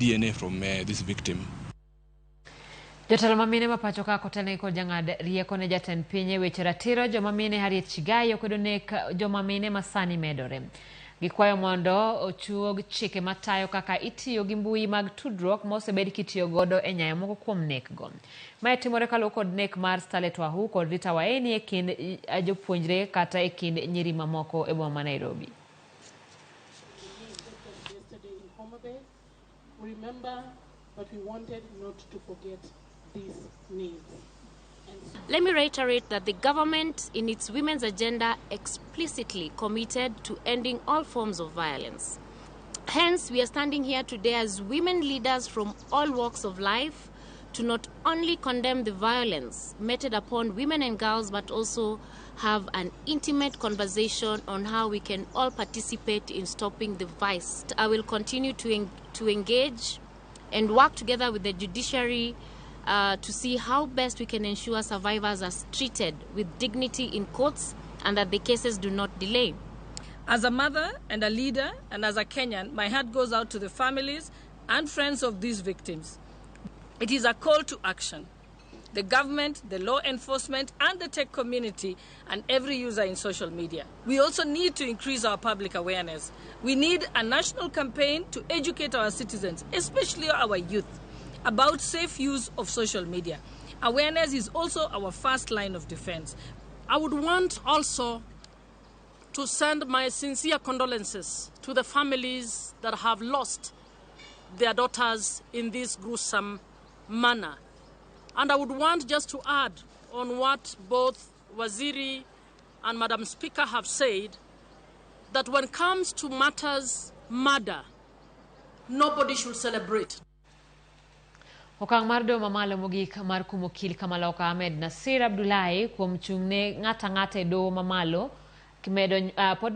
DNA from this victim. Jotelo mamine mapacho ka kotene ko jangad rieko ne jaten pinye weche ratiro jomamine Harriet Chigayo kwedo nek jomamine masani medore. Gikwayo mondo ochuog chike matayo kaka itiyo gi mbui mag tudruok mosebed kitiyo godo e nyayo moko kuom nek go. Mae timore kaluwo kod nek mar Starlet Wahu kod Rita Waeni e kind jopuonjre kata e kind nyiri mamoko e boma ma Nairobi. Remember, but we wanted not to forget these needs. Let me reiterate that the government, in its women's agenda, explicitly committed to ending all forms of violence. Hence, we are standing here today as women leaders from all walks of life to not only condemn the violence meted upon women and girls, but also have an intimate conversation on how we can all participate in stopping the vice. I will continue to engage and work together with the judiciary to see how best we can ensure survivors are treated with dignity in courts and that the cases do not delay. As a mother and a leader and as a Kenyan, my heart goes out to the families and friends of these victims. It is a call to action. The government, the law enforcement, and the tech community, and every user in social media. We also need to increase our public awareness. We need a national campaign to educate our citizens, especially our youth, about safe use of social media. Awareness is also our first line of defense. I would want also to send my sincere condolences to the families that have lost their daughters in this gruesome manner. And I would want just to add on what both Waziri and Madam Speaker have said, that when it comes to matters murder, nobody should celebrate. Okang mardo mamalo mogik mar kumokil Kamaloka Ahmed Nasir Abdullahi kuom chungne ng'ata ng'ata do mamalo kimedo pod